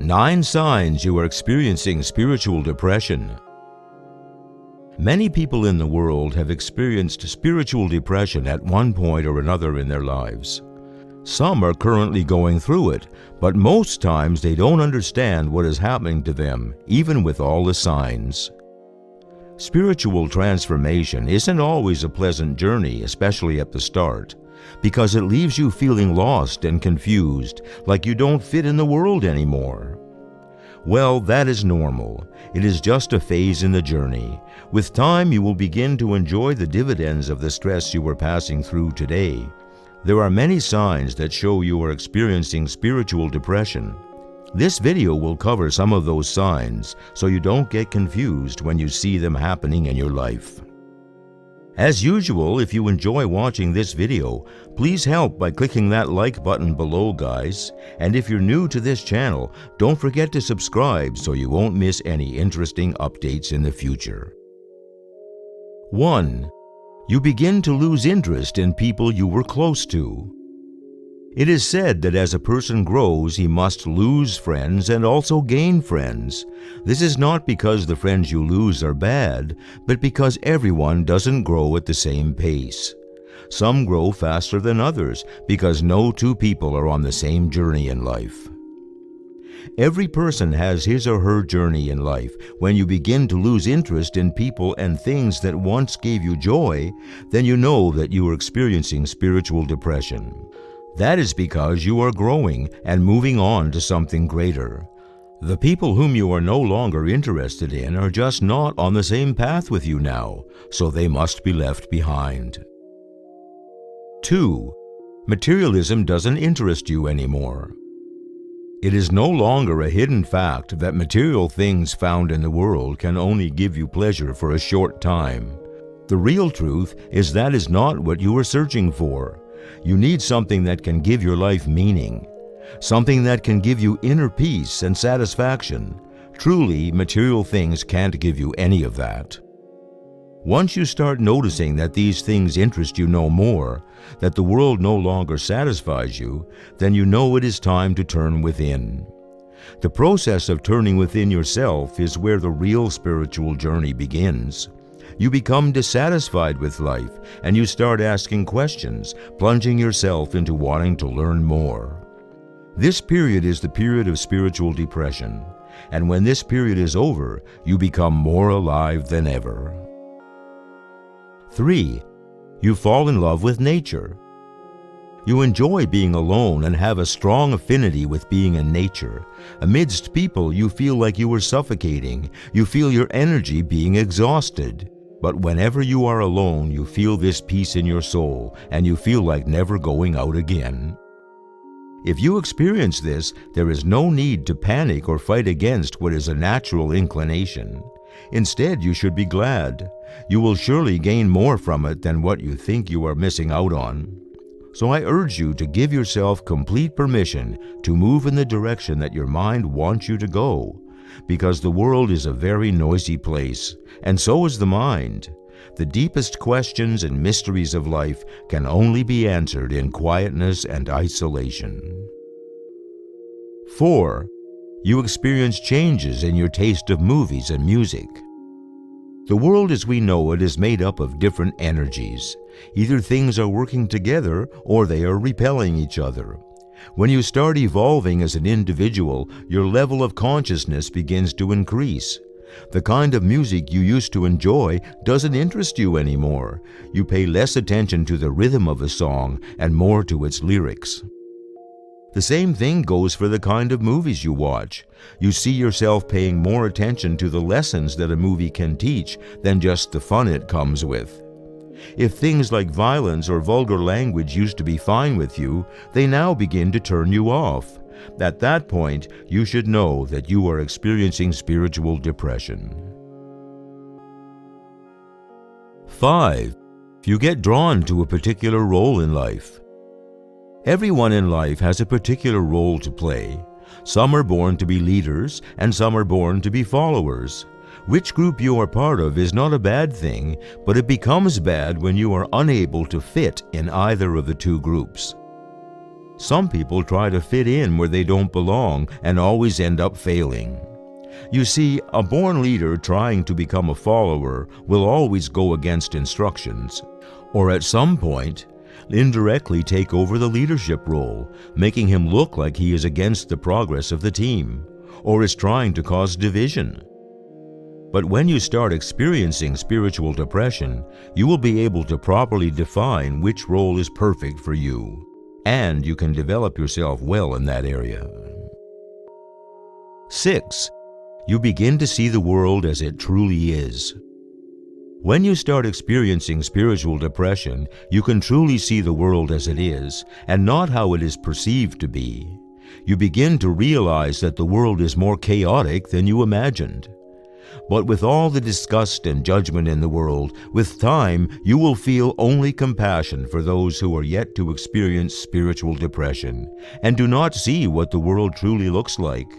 9 signs you are experiencing spiritual depression. Many people in the world have experienced spiritual depression at one point or another in their lives. Some are currently going through it, but most times they don't understand what is happening to them, even with all the signs. Spiritual transformation isn't always a pleasant journey, especially at the start, because it leaves you feeling lost and confused, like you don't fit in the world anymore. Well, that is normal. It is just a phase in the journey. With time, you will begin to enjoy the dividends of the stress you are passing through today. There are many signs that show you are experiencing spiritual depression. This video will cover some of those signs, so you don't get confused when you see them happening in your life. As usual, if you enjoy watching this video, please help by clicking that like button below, guys. And if you're new to this channel, don't forget to subscribe so you won't miss any interesting updates in the future. 1. You begin to lose interest in people you were close to. It is said that as a person grows, he must lose friends and also gain friends. This is not because the friends you lose are bad, but because everyone doesn't grow at the same pace. Some grow faster than others because no two people are on the same journey in life. Every person has his or her journey in life. When you begin to lose interest in people and things that once gave you joy, then you know that you are experiencing spiritual depression. That is because you are growing and moving on to something greater. The people whom you are no longer interested in are just not on the same path with you now, so they must be left behind. 2. Materialism doesn't interest you anymore. It is no longer a hidden fact that material things found in the world can only give you pleasure for a short time. The real truth is that is not what you are searching for. You need something that can give your life meaning, something that can give you inner peace and satisfaction. Truly, material things can't give you any of that. Once you start noticing that these things interest you no more, that the world no longer satisfies you, then you know it is time to turn within. The process of turning within yourself is where the real spiritual journey begins. You become dissatisfied with life, and you start asking questions, plunging yourself into wanting to learn more. This period is the period of spiritual depression, and when this period is over, you become more alive than ever. 3. You fall in love with nature. You enjoy being alone and have a strong affinity with being in nature. Amidst people, you feel like you are suffocating. You feel your energy being exhausted. But whenever you are alone, you feel this peace in your soul, and you feel like never going out again. If you experience this, there is no need to panic or fight against what is a natural inclination. Instead, you should be glad. You will surely gain more from it than what you think you are missing out on. So I urge you to give yourself complete permission to move in the direction that your mind wants you to go. Because the world is a very noisy place, and so is the mind. The deepest questions and mysteries of life can only be answered in quietness and isolation. 4. You experience changes in your taste of movies and music. The world as we know it is made up of different energies. Either things are working together or they are repelling each other. When you start evolving as an individual, your level of consciousness begins to increase. The kind of music you used to enjoy doesn't interest you anymore. You pay less attention to the rhythm of a song and more to its lyrics. The same thing goes for the kind of movies you watch. You see yourself paying more attention to the lessons that a movie can teach than just the fun it comes with. If things like violence or vulgar language used to be fine with you, they now begin to turn you off. At that point, you should know that you are experiencing spiritual depression. 5. You get drawn to a particular role in life. Everyone in life has a particular role to play. Some are born to be leaders, and some are born to be followers. Which group you are part of is not a bad thing, but it becomes bad when you are unable to fit in either of the two groups. Some people try to fit in where they don't belong and always end up failing. You see, a born leader trying to become a follower will always go against instructions, or at some point, indirectly take over the leadership role, making him look like he is against the progress of the team, or is trying to cause division. But when you start experiencing spiritual depression, you will be able to properly define which role is perfect for you, and you can develop yourself well in that area. 6. You begin to see the world as it truly is. When you start experiencing spiritual depression, you can truly see the world as it is, and not how it is perceived to be. You begin to realize that the world is more chaotic than you imagined. But with all the disgust and judgment in the world, with time, you will feel only compassion for those who are yet to experience spiritual depression, and do not see what the world truly looks like.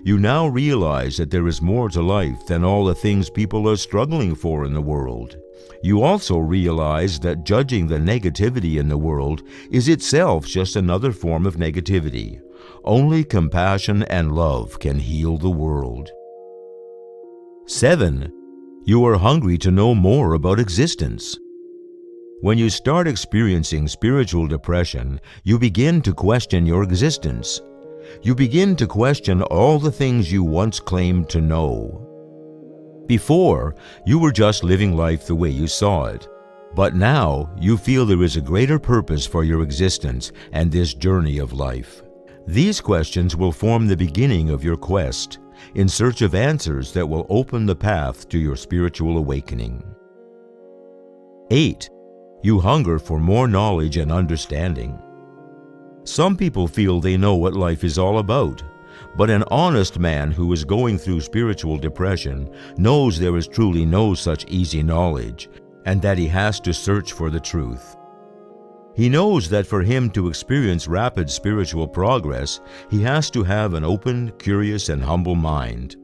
You now realize that there is more to life than all the things people are struggling for in the world. You also realize that judging the negativity in the world is itself just another form of negativity. Only compassion and love can heal the world. 7. You are hungry to know more about existence. When you start experiencing spiritual depression, you begin to question your existence. You begin to question all the things you once claimed to know. Before, you were just living life the way you saw it. But now, you feel there is a greater purpose for your existence and this journey of life. These questions will form the beginning of your quest, in search of answers that will open the path to your spiritual awakening. 8. You hunger for more knowledge and understanding. Some people feel they know what life is all about, but an honest man who is going through spiritual depression knows there is truly no such easy knowledge, and that he has to search for the truth. He knows that for him to experience rapid spiritual progress, he has to have an open, curious, and humble mind.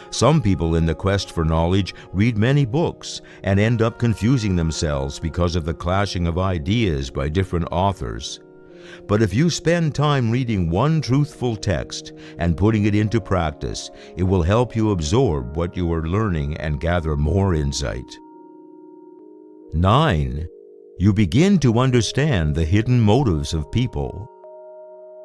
Some people in the quest for knowledge read many books and end up confusing themselves because of the clashing of ideas by different authors. But if you spend time reading one truthful text and putting it into practice, it will help you absorb what you are learning and gather more insight. 9. You begin to understand the hidden motives of people.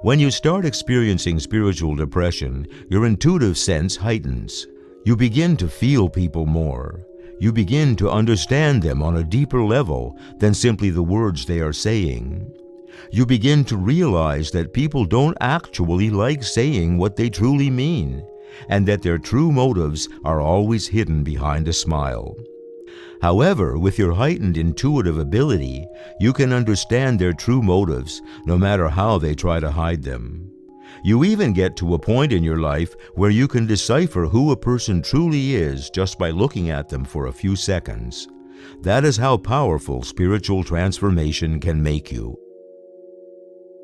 When you start experiencing spiritual depression, your intuitive sense heightens. You begin to feel people more. You begin to understand them on a deeper level than simply the words they are saying. You begin to realize that people don't actually like saying what they truly mean, and that their true motives are always hidden behind a smile. However, with your heightened intuitive ability, you can understand their true motives, no matter how they try to hide them. You even get to a point in your life where you can decipher who a person truly is just by looking at them for a few seconds. That is how powerful spiritual transformation can make you.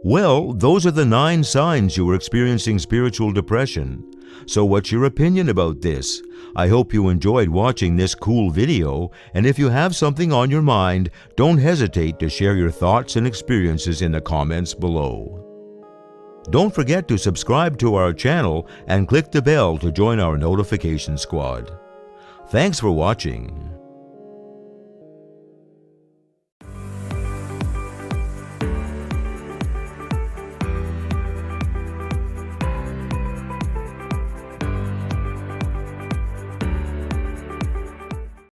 Well, those are the 9 signs you are experiencing spiritual depression. So what's your opinion about this? I hope you enjoyed watching this cool video, and if you have something on your mind, don't hesitate to share your thoughts and experiences in the comments below. Don't forget to subscribe to our channel and click the bell to join our notification squad. Thanks for watching.